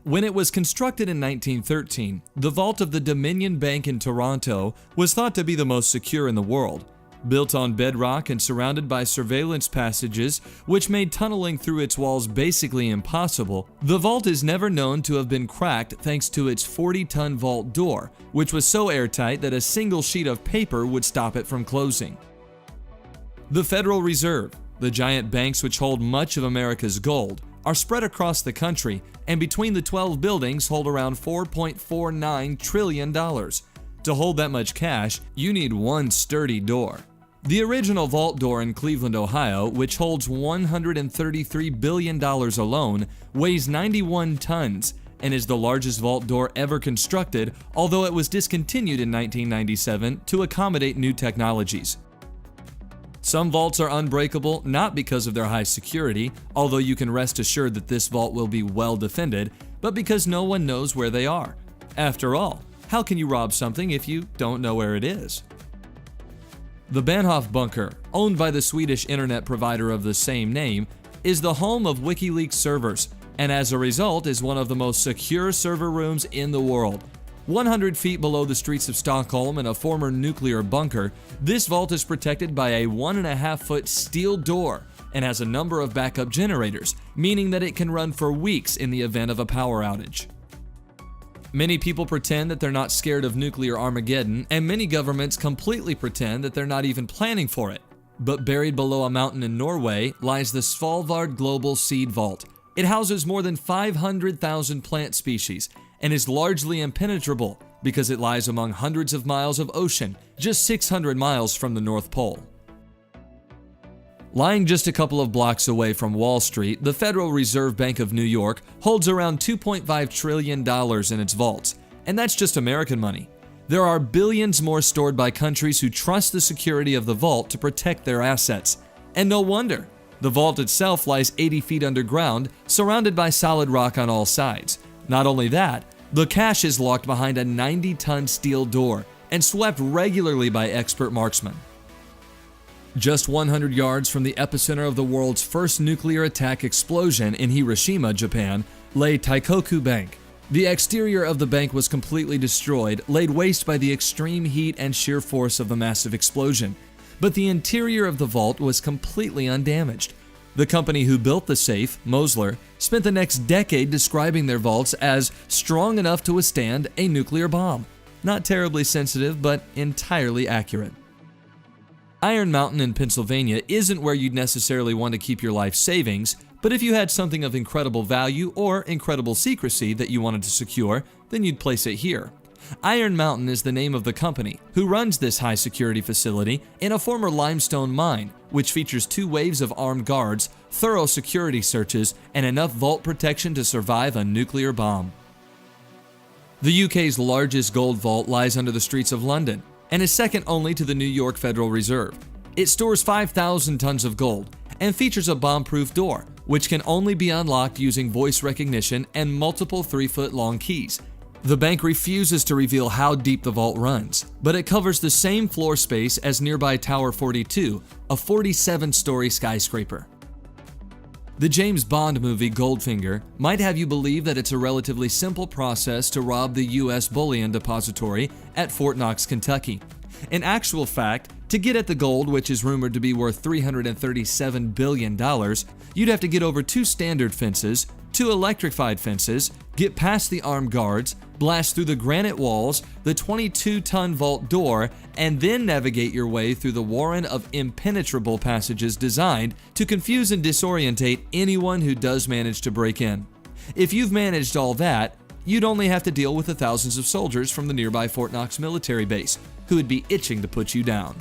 When it was constructed in 1913, the vault of the Dominion Bank in Toronto was thought to be the most secure in the world. Built on bedrock and surrounded by surveillance passages, which made tunneling through its walls basically impossible, the vault is never known to have been cracked thanks to its 40-ton vault door, which was so airtight that a single sheet of paper would stop it from closing. The Federal Reserve, the giant banks which hold much of America's gold, are spread across the country, and between the 12 buildings hold around $4.49 trillion. To hold that much cash, you need one sturdy door. The original vault door in Cleveland, Ohio, which holds $133 billion alone, weighs 91 tons and is the largest vault door ever constructed, although it was discontinued in 1997 to accommodate new technologies. Some vaults are unbreakable not because of their high security, although you can rest assured that this vault will be well defended, but because no one knows where they are. After all, how can you rob something if you don't know where it is? The Bahnhof Bunker, owned by the Swedish internet provider of the same name, is the home of WikiLeaks servers, and as a result is one of the most secure server rooms in the world. 100 feet below the streets of Stockholm in a former nuclear bunker, this vault is protected by a 1.5-foot steel door and has a number of backup generators, meaning that it can run for weeks in the event of a power outage. Many people pretend that they're not scared of nuclear Armageddon, and many governments completely pretend that they're not even planning for it. But buried below a mountain in Norway lies the Svalbard Global Seed Vault. It houses more than 500,000 plant species and is largely impenetrable because it lies among hundreds of miles of ocean, just 600 miles from the North Pole. Lying just a couple of blocks away from Wall Street, the Federal Reserve Bank of New York holds around $2.5 trillion in its vaults, and that's just American money. There are billions more stored by countries who trust the security of the vault to protect their assets. And no wonder. The vault itself lies 80 feet underground, surrounded by solid rock on all sides. Not only that, the cash is locked behind a 90-ton steel door and swept regularly by expert marksmen. Just 100 yards from the epicenter of the world's first nuclear attack explosion in Hiroshima, Japan, lay Taikoku Bank. The exterior of the bank was completely destroyed, laid waste by the extreme heat and sheer force of the massive explosion. But the interior of the vault was completely undamaged. The company who built the safe, Mosler, spent the next decade describing their vaults as strong enough to withstand a nuclear bomb. Not terribly sensitive, but entirely accurate. Iron Mountain in Pennsylvania isn't where you'd necessarily want to keep your life savings, but if you had something of incredible value or incredible secrecy that you wanted to secure, then you'd place it here. Iron Mountain is the name of the company who runs this high-security facility in a former limestone mine, which features 2 waves of armed guards, thorough security searches, and enough vault protection to survive a nuclear bomb. The UK's largest gold vault lies under the streets of London and is second only to the New York Federal Reserve. It stores 5,000 tons of gold and features a bomb-proof door, which can only be unlocked using voice recognition and multiple 3-foot-long keys. The bank refuses to reveal how deep the vault runs, but it covers the same floor space as nearby Tower 42, a 47-story skyscraper. The James Bond movie Goldfinger might have you believe that it's a relatively simple process to rob the U.S. bullion depository at Fort Knox, Kentucky. In actual fact, to get at the gold, which is rumored to be worth $337 billion, you'd have to get over 2 standard fences, 2 electrified fences, get past the armed guards, blast through the granite walls, the 22-ton vault door, and then navigate your way through the warren of impenetrable passages designed to confuse and disorientate anyone who does manage to break in. If you've managed all that, you'd only have to deal with the thousands of soldiers from the nearby Fort Knox military base, who would be itching to put you down.